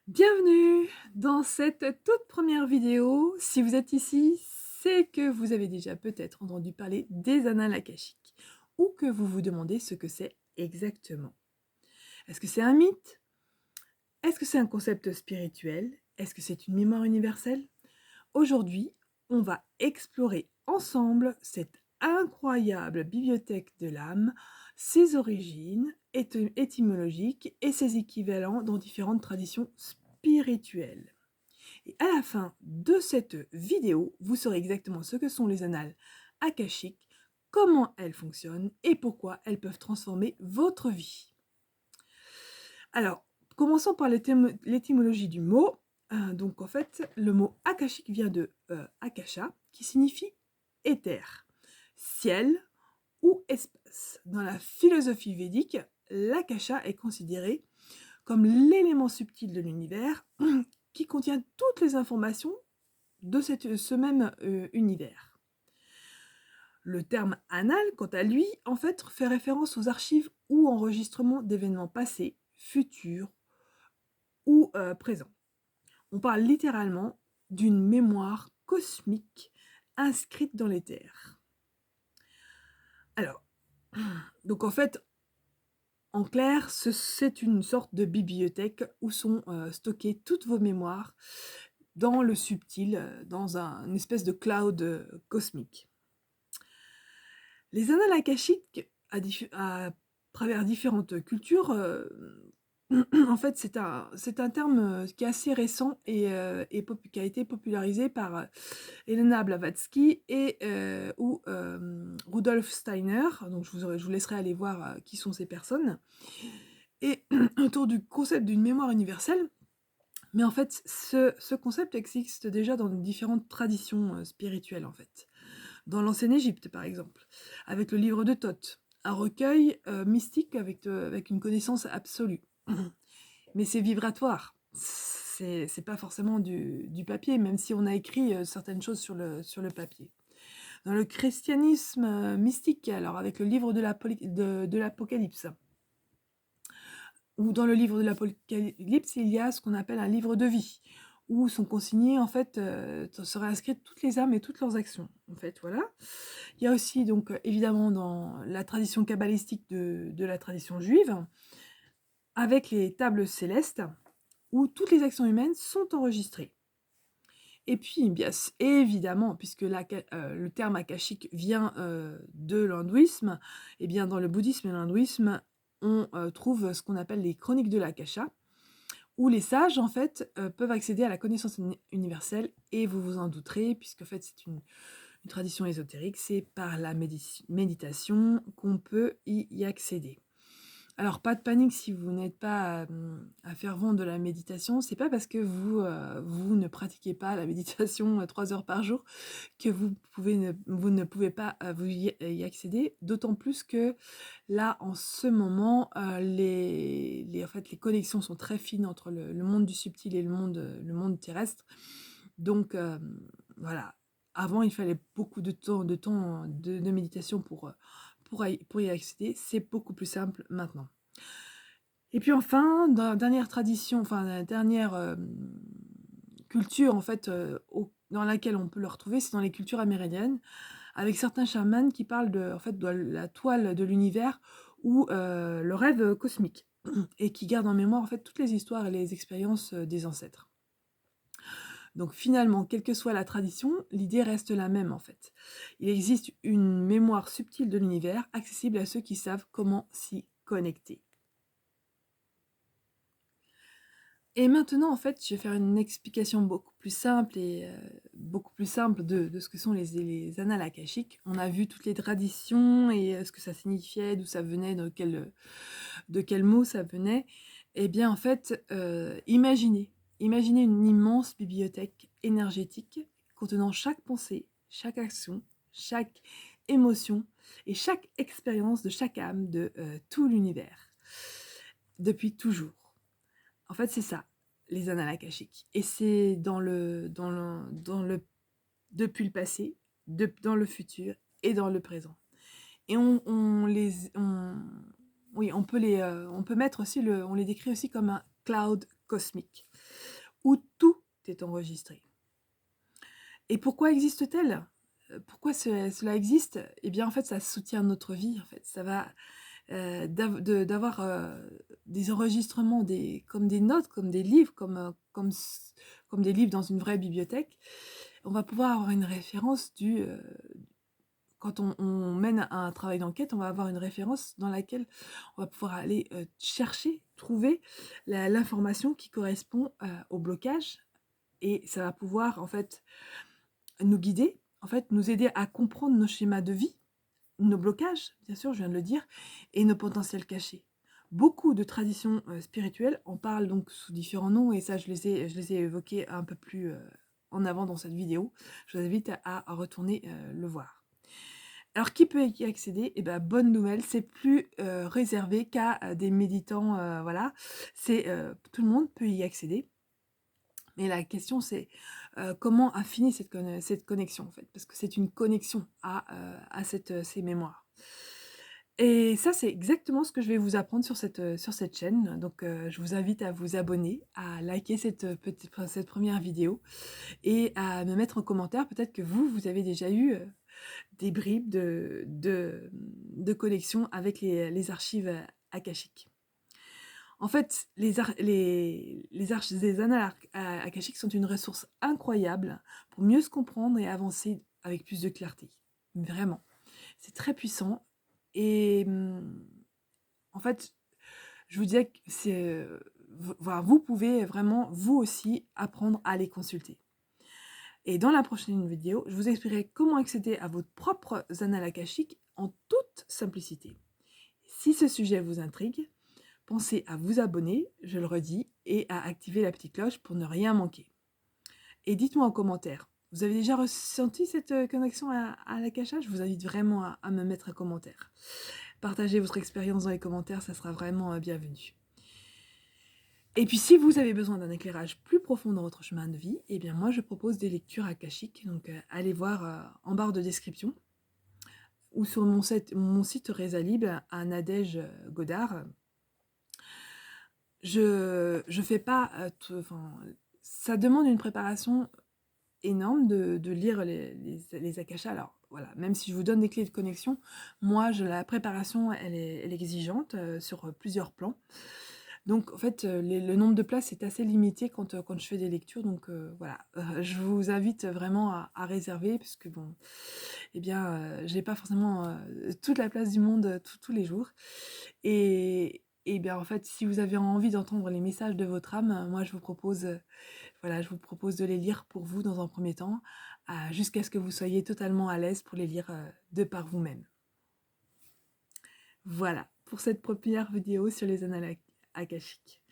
Bienvenue dans cette toute première vidéo. Si vous êtes ici, c'est que vous avez déjà peut-être entendu parler des annales akashiques ou que vous vous demandez ce que c'est exactement. Est-ce que c'est un mythe? Est-ce que c'est un concept spirituel? Est-ce que c'est une mémoire universelle? Aujourd'hui, on va explorer ensemble cette incroyable bibliothèque de l'âme, ses origines étymologiques et ses équivalents dans différentes traditions spirituelles. Et à la fin de cette vidéo, vous saurez exactement ce que sont les annales akashiques, comment elles fonctionnent et pourquoi elles peuvent transformer votre vie. Alors, commençons par l'étymologie du mot. Donc en fait, le mot akashique vient de akasha, qui signifie éther, ciel ou espace. Dans la philosophie védique, l'akasha est considéré comme l'élément subtil de l'univers qui contient toutes les informations de ce même univers. Le terme annales, quant à lui, en fait, fait référence aux archives ou enregistrements d'événements passés, futurs ou présents. On parle littéralement d'une mémoire cosmique inscrite dans l'éther. Alors, donc en fait, en clair, c'est une sorte de bibliothèque où sont stockées toutes vos mémoires dans le subtil, dans une espèce de cloud cosmique. Les annales akashiques, à travers différentes cultures, en fait, c'est un terme qui est assez récent et qui a été popularisé par Elena Blavatsky ou Rudolf Steiner. Donc, je vous laisserai aller voir qui sont ces personnes. Et autour du concept d'une mémoire universelle. Mais en fait, ce concept existe déjà dans différentes traditions spirituelles, en fait. Dans l'ancienne Égypte, par exemple, avec le livre de Thoth, un recueil mystique avec une connaissance absolue. Mais c'est vibratoire. C'est pas forcément du papier, même si on a écrit certaines choses sur le papier. Dans le christianisme mystique, alors avec le livre de l'Apocalypse, ou dans le livre de l'Apocalypse, il y a ce qu'on appelle un livre de vie, où sont consignées, en fait, seraient inscrites toutes les âmes et toutes leurs actions, en fait, voilà. Il y a aussi, donc, évidemment, dans la tradition kabbalistique de la tradition juive, avec les tables célestes, où toutes les actions humaines sont enregistrées. Et puis, bien évidemment, puisque le terme akashique vient de l'hindouisme, et bien dans le bouddhisme et l'hindouisme, on trouve ce qu'on appelle les chroniques de l'akasha, où les sages, en fait, peuvent accéder à la connaissance universelle, et vous vous en douterez, puisque en fait, c'est une tradition ésotérique, c'est par la méditation qu'on peut y accéder. Alors, pas de panique si vous n'êtes pas un fervent de la méditation, c'est pas parce que vous ne pratiquez pas la méditation 3 heures par jour que vous ne pouvez pas y accéder, d'autant plus que là, en ce moment, en fait, les connexions sont très fines entre le monde du subtil et le monde terrestre. Donc, voilà. Avant, il fallait beaucoup de temps de méditation pour y accéder. C'est beaucoup plus simple maintenant. Et puis enfin, dans la dernière tradition, enfin la dernière culture en fait, dans laquelle on peut le retrouver, c'est dans les cultures amérindiennes, avec certains chamans qui parlent en fait, de la toile de l'univers ou le rêve cosmique, et qui gardent en mémoire en fait toutes les histoires et les expériences des ancêtres. Donc finalement, quelle que soit la tradition, l'idée reste la même en fait. Il existe une mémoire subtile de l'univers, accessible à ceux qui savent comment s'y connecter. Et maintenant, en fait, je vais faire une explication beaucoup plus simple de ce que sont les annales akashiques. On a vu toutes les traditions et ce que ça signifiait, d'où ça venait, de quel mot ça venait. Eh bien, en fait, imaginez une immense bibliothèque énergétique contenant chaque pensée, chaque action, chaque émotion et chaque expérience de chaque âme de tout l'univers, depuis toujours. En fait, c'est ça, les annales akashiques. Et c'est depuis le passé, dans le futur et dans le présent. Et oui, on peut mettre aussi on les décrit aussi comme cloud cosmique, où tout est enregistré. Et pourquoi existe-t-elle? Pourquoi cela existe? Eh bien, en fait, ça soutient notre vie, en fait. Ça va d'avoir des enregistrements, comme des notes, comme des livres, comme des livres dans une vraie bibliothèque. On va pouvoir avoir une référence quand on mène un travail d'enquête, on va avoir une référence dans laquelle on va pouvoir aller chercher, trouver l'information qui correspond au blocage, et ça va pouvoir en fait nous guider, en fait nous aider à comprendre nos schémas de vie, nos blocages, bien sûr, je viens de le dire, et nos potentiels cachés. Beaucoup de traditions spirituelles en parlent donc sous différents noms, et ça je les ai évoqués un peu plus en avant dans cette vidéo. Je vous invite à retourner le voir. Alors, qui peut y accéder? Eh ben, bonne nouvelle, c'est plus réservé qu'à des méditants, voilà. Tout le monde peut y accéder. Mais la question, c'est comment affiner cette connexion, en fait, parce que c'est une connexion à ces mémoires. Et ça, c'est exactement ce que je vais vous apprendre sur cette chaîne. Donc, je vous invite à vous abonner, à liker cette première vidéo et à me mettre en commentaire. Peut-être que vous avez déjà eu des bribes de connexion avec les archives akashiques. En fait, les annales akashiques sont une ressource incroyable pour mieux se comprendre et avancer avec plus de clarté. Vraiment. C'est très puissant. Et en fait, je vous disais que voilà, vous pouvez vraiment, vous aussi, apprendre à les consulter. Et dans la prochaine vidéo, je vous expliquerai comment accéder à vos propres annales akashiques en toute simplicité. Si ce sujet vous intrigue, pensez à vous abonner, je le redis, et à activer la petite cloche pour ne rien manquer. Et dites-moi en commentaire, vous avez déjà ressenti cette connexion à l'akasha? Je vous invite vraiment à me mettre un commentaire. Partagez votre expérience dans les commentaires, ça sera vraiment bienvenu. Et puis si vous avez besoin d'un éclairage plus profond dans votre chemin de vie, eh bien moi je propose des lectures akashiques, donc allez voir en barre de description ou sur mon site Résalib à Nadège Godard. Je fais pas, ça demande une préparation énorme de lire les akashas. Alors voilà, même si je vous donne des clés de connexion, moi la préparation elle est exigeante sur plusieurs plans. Donc en fait, le nombre de places est assez limité quand je fais des lectures, donc voilà. Je vous invite vraiment à réserver parce que bon, eh bien, j'ai pas forcément toute la place du monde tous les jours. Et bien en fait, si vous avez envie d'entendre les messages de votre âme, moi je vous propose de les lire pour vous dans un premier temps, jusqu'à ce que vous soyez totalement à l'aise pour les lire de par vous-même. Voilà, pour cette première vidéo sur les annales akashiques.